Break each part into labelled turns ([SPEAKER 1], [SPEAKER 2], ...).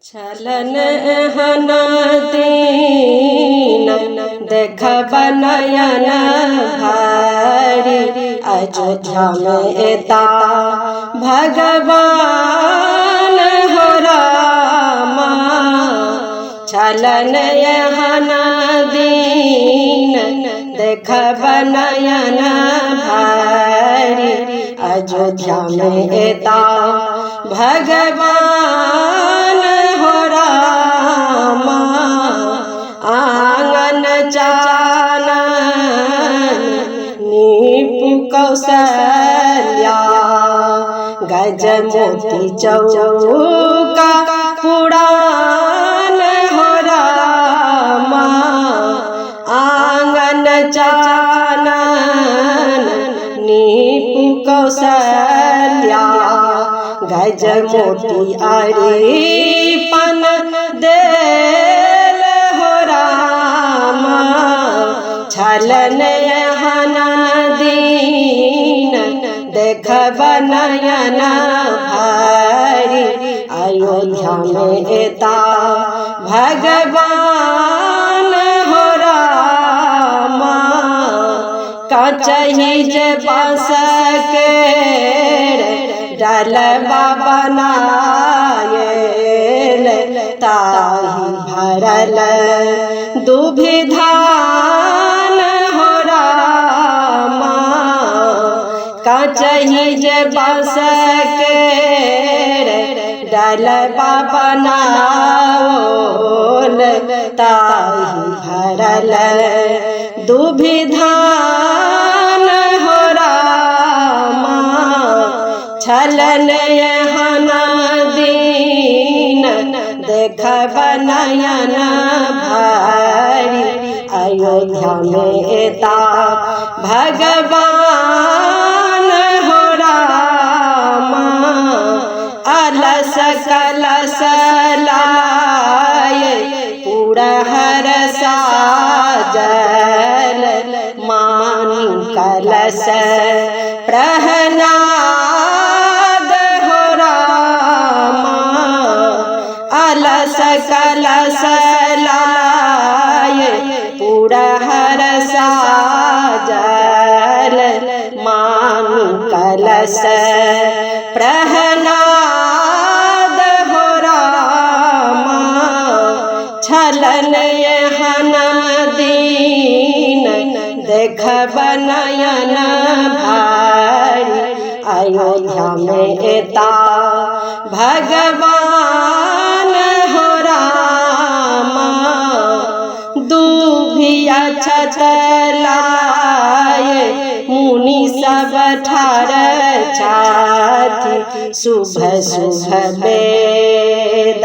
[SPEAKER 1] छलन हन दीन देखब नयन भारी अयोध्या में ता भगवान हो रामा। छलन हन दीन देखब नयन भारी अयोध्या में ता भगवान हो रामा। आंगन चानन नीपु कौशल्या गज मोती चौका पुराण हो रामा। आंगन चानन नीपु कौशल्या गज मोती अरिपन देल हो रामा। छलन हन दीन देखब नयन भारी अयोध्या में ता भगवान हो रामा। काचही जे बांस के डलबा बनाएल ताही भरल दुभि धान हो रामा। काचही जे बांस के डलबा बनाओल ताही भरल दुभि धान हो रामा। छलन हन दीन देखब नयन भारी अयोध्या में ता भगवान हो रामा। अलस कलश लाए पूरा हर साजल मानी कलश प्रहलाद हो रामा। अलस कलश लाए पूरा हर साजल मानी कलश प्रहलाद हो रामा। छलन हन दीन देखब नयन भारी अयोध्या में ता भगवान हो रामा। दूभिया छतलाए मुनि सब ठार छाती सुबह सुबह वेद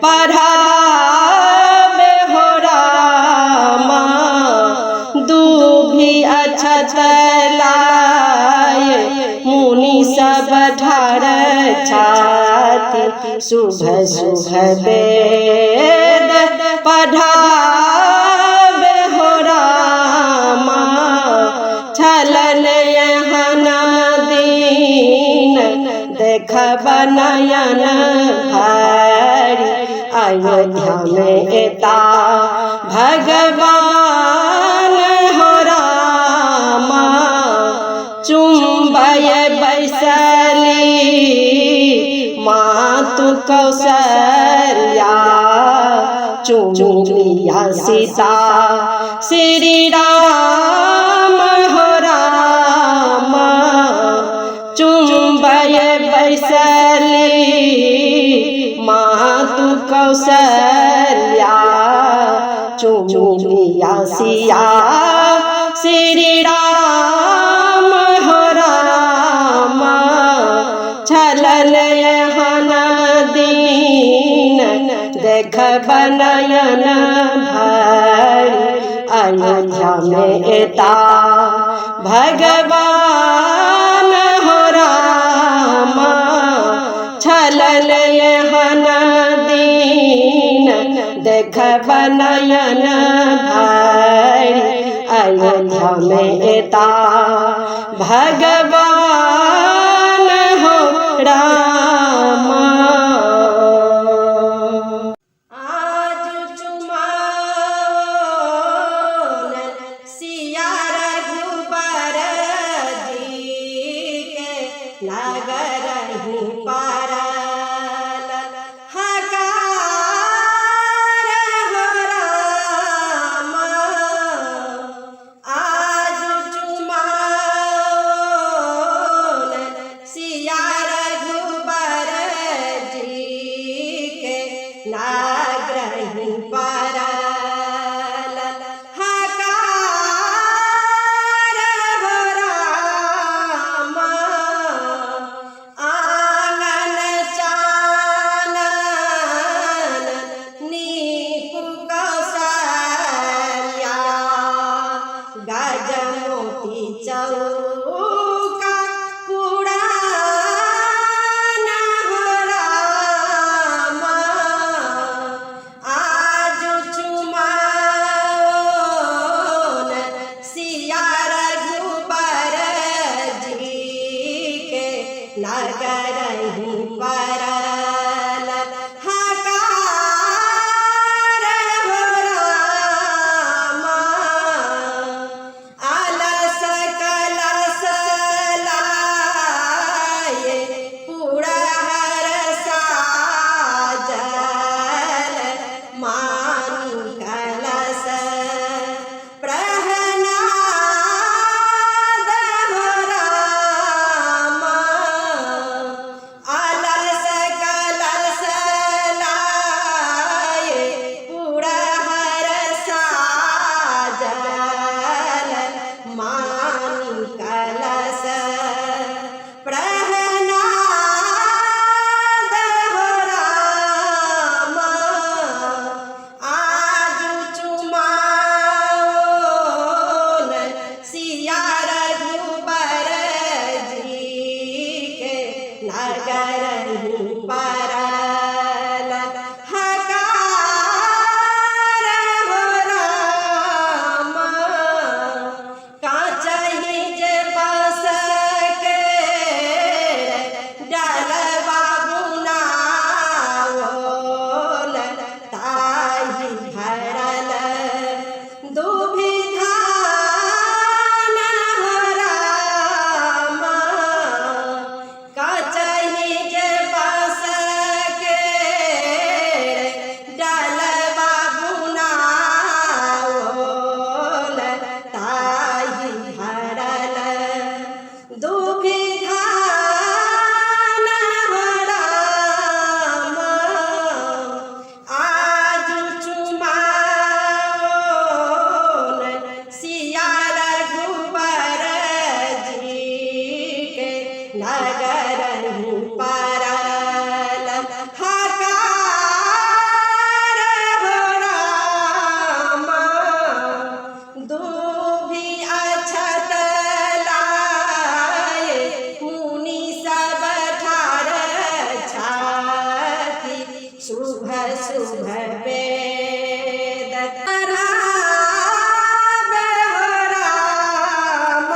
[SPEAKER 1] पढ़ावे हो रामा। दूभिया छतलाए मुनि सब ठार छाती सुबह सुबह वेद पढ़ावे हो रामा। छलन हन दीन देखब नयन भारी अयोध्या में ता भगवान हो रामा। चुंबय बैसली मातु कौशल्या चुमिया सीता श्री राम हो रामा। चुंबय बैसली मातु कौशल्या चुमिया सिया श्री राम हो रामा। छलन हन दीन देखब नयन भारी अयोध्या में ता भगवान हो रामा। छलन हन दीन देखब नयन भारी अयोध्या में ता भगवान हो रामा। नाग्रही परल हकार हो राम आंगन चानन नीपु कौशल्या गजमोती चौका पुराण हो राम आज चुमाओन सिया रघुबर जी के नगर ही परल हकार हो राम अलस कलस लाए पुरहर साजल मानी कलश प्रहनाद हो राम अलस कलश लाए पुरहर साजल मानी कलश प्रहनाद हो राम आज चुमाओन सिया रघुबर जी के नगर ही परल हकार हो राम काचही जे बस के डलवा बुनाओल ताही भरल दुभिधान हो राम काचही जे बस के डलवा बुनाओल ताही भरल दुभिधान हो राम आज चुमाओन सिया रघुबर जी के नगर ही परल हकार हो राम दूभी अक्षत लाए मुनि सब ठार छाती शुभ शुभ वेद पढ़ावे हो राम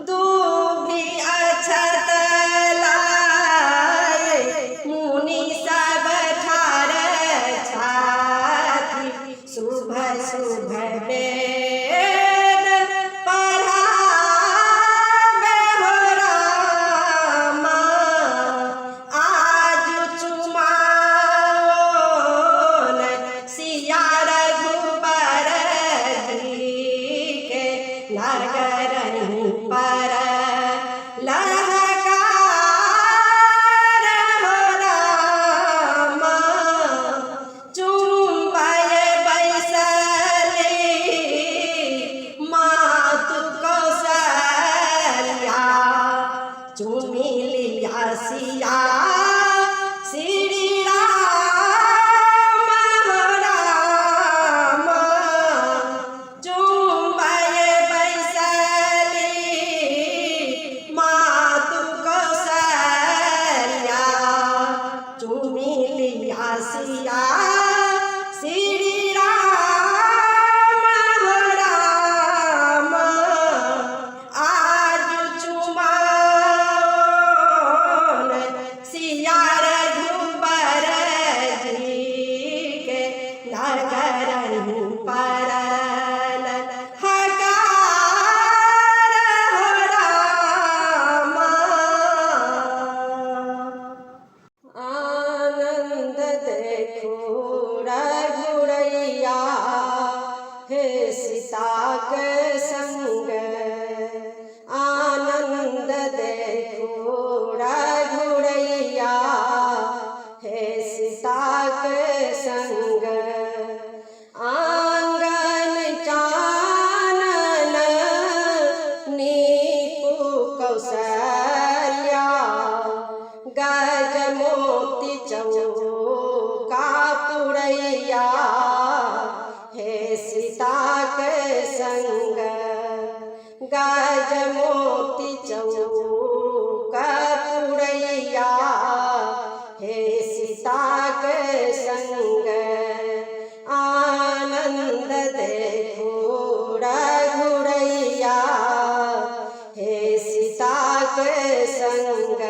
[SPEAKER 1] दूभी अक्षत लाए मुनि सब ठार छाती शुभ शुभ वेद पढ़ावे हो राम आज चुमाओन के संग आंगन चानन नीपु कौशल्या गज मोती चौका पुरैया हे सीता के संग गज मोती चौका पुरैया हे सीता के संग आनंद देखो रघुरैया हे सीता के संग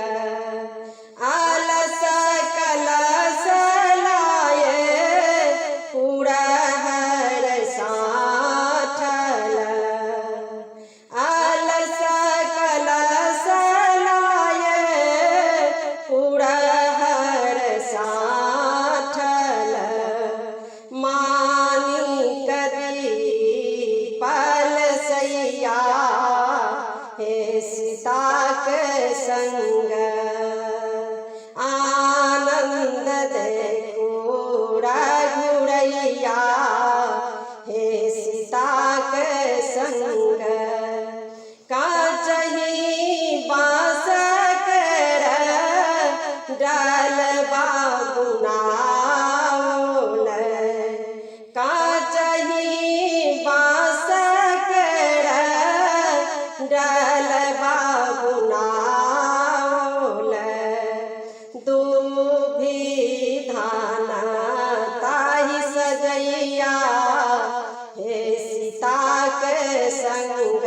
[SPEAKER 1] अलस कलश लाए पूरा हर साठल अलस कलश लाए पूरा हर साठल मानी कदी पल सैया हे सीता के संग आनंद देखो रघुरैया हे सीता के संग काचही बाँस कर डाल बाबुनाओल काचही बाँस कर डाल बाबुनाओल दूभी धान ताहि सजैया हे सीता के संग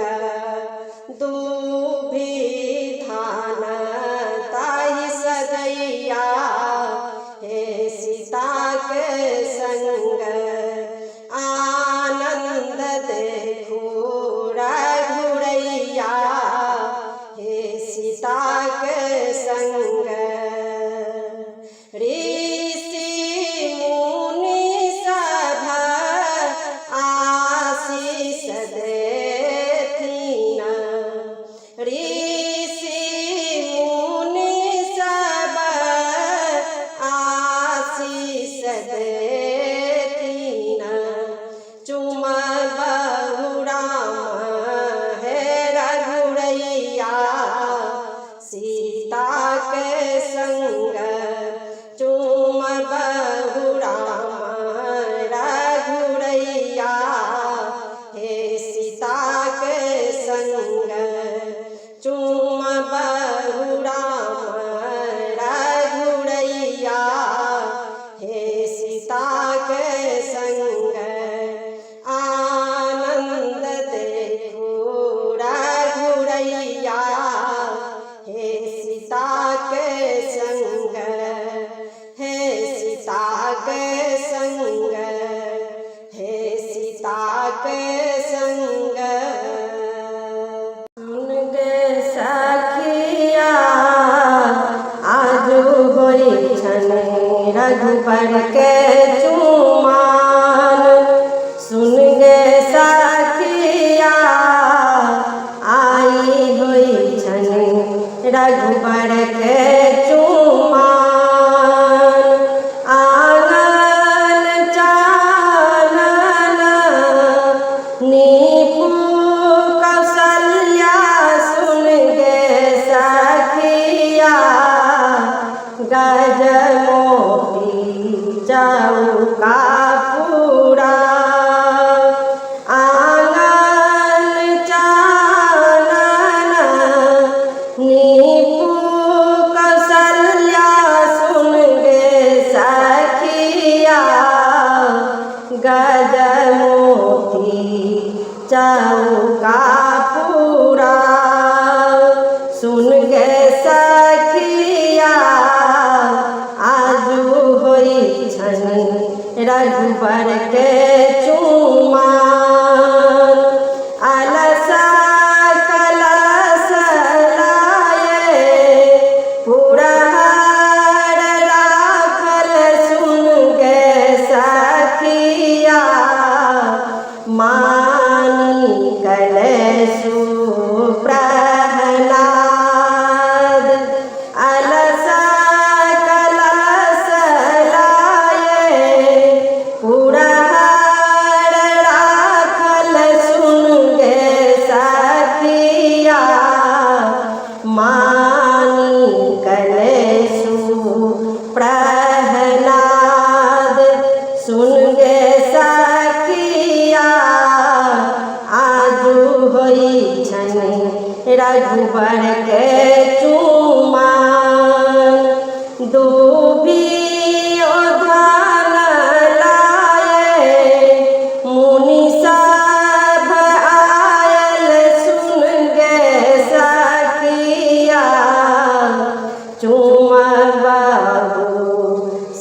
[SPEAKER 1] दूभी धान ताहि सजैया हे सीता के संग आनंद देखो रघुरैया हे सीता के संग ऋषि मुनि सब आशीष देथिन ऋषि मुनि सब आशीष देथिन चुम बहुराम हे रघुरैया सीता के संग चुम बहुराम रघुरैया हे सीता के संग चुम बहुराम रघुरैया हे सीता के संग आनंद देखो रघुरैया हे सीता के संग हे सीता के संग हे सीता के संग सुन गे सखिया आजू होई छन रघुबर के चुमान सुन गे सखिया आई होई छन रघुबर के चुमान आंगन चानन नीपु कौशल्या सुन गे सखिया गज मोती चौका पूरा आंगन चानन नीपु कौशल्या सुन गे सखिया गज मोती चौका पूरा सुन गे सखिया आजू होई छन रघुबर के चुमान अलस कलश लाए पूरा हर राखल सुन गे सखिया मानी कलेशु प्रहलाद अलस कलश लाए सुन गे सखिया आजू होई छनि रघुबर के चुमान दूभी ओढ़न लाए मुनि सब आयल सुन गे सखिया चुमन बाबू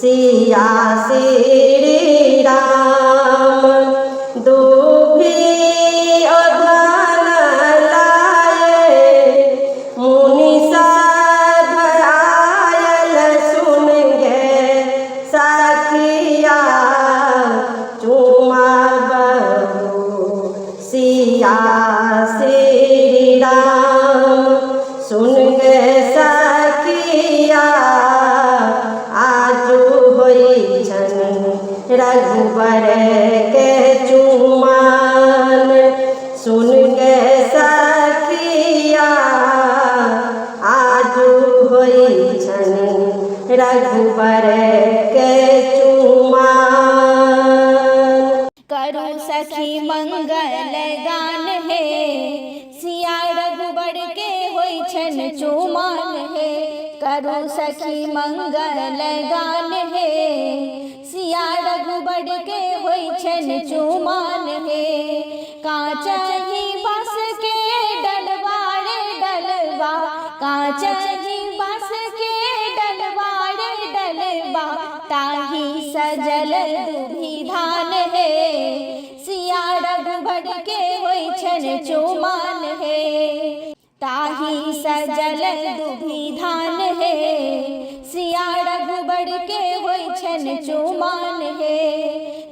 [SPEAKER 1] सिया श्री राम दूभी ओढ़न लाए मुनि सब आयल सुन गे सखिया चुमा बहू सिया श्री राम सुन गे सखिया आजू होई छनि रघुबर के चुमान सुन गे सखिया आजू होई छनि रघुबर के चुमान
[SPEAKER 2] करू सखी मंगल गान हे सिया रघुबर के होई छन चुमान हे करू सखी मंगल गान हे सिया रघुबर के होई छन चुमान हे कांचही बस के डलवाड़े डलवा कांचही बस के डलवाड़े डलवा ताही सजल दुभी धान हे सिया रघुबर के होई छन चुमान हे ताही सजल दुभी धान हे सिया रघुबर के होई छन चुमान हे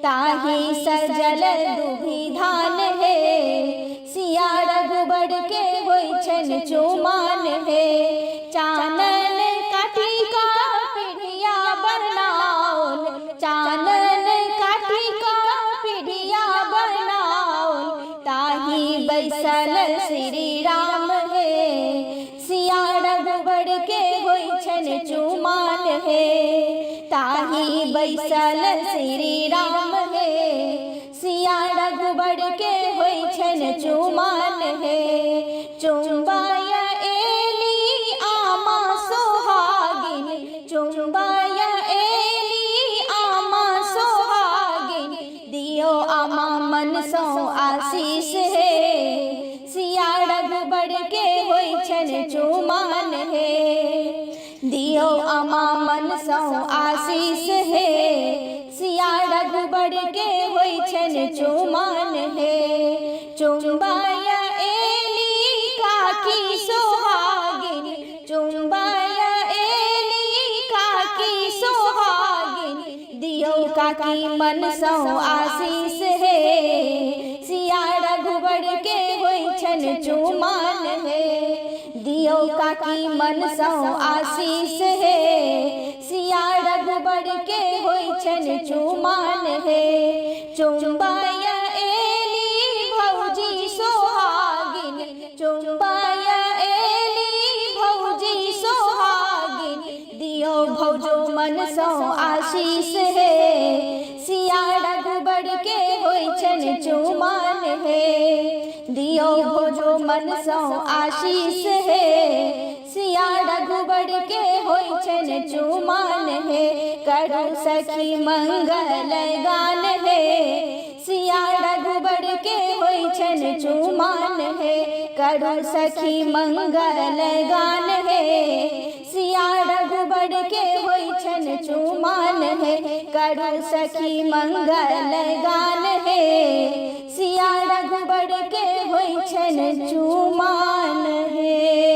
[SPEAKER 2] ताही सजल दुभी धान हे सिया रघुबर के होई छन चुमान हे चानन काठी का पिढ़िया बनाओल चानन काठी का पिढ़िया बनाओल ताही बैसल श्री राम हे सिया रघुबर के होई छन चुमान हे ताही बैसल श्री राम हे सिया रघुबर के होई छन चुमान हे चुम्बाय एली आमा सोहागिन चुम्बाय एली आमा सोहागिन दियो आमा मन सो आशीष हे सिया रघुबर के होई छन चुमान हे दियो आमा मन सो आशीष हे सिया रघुबर के होई छन चुमान हे चुम्बाय एली काकी सोहागिन चुम्बाय एली काकी सोहागिन दियो काकी मन सो आशीष हे सिया रघुबर के होई छन चुमान हे दियो काकी मन सो आशीष हे सिया रघुबर के होई छन चुमान हे चुम्बाय एली भौजी सोहागिन चुम्बाय एली भौजी सोहागिन दियो भौजो मन सो आशीष हे सिया रघुबर के होई छन चुमान हे दियो भौजो मन सो आशीष हे सिया रघुबर के होई छन चुमान हे करू सखी मंगल गान हे सिया रघुबर के होई छन चुमान हे करू सखी मंगल गान हे सिया रघुबर के होई छन चुमान हे करू सखी मंगल गान हे सिया रघुबर के होई छन चुमान हे।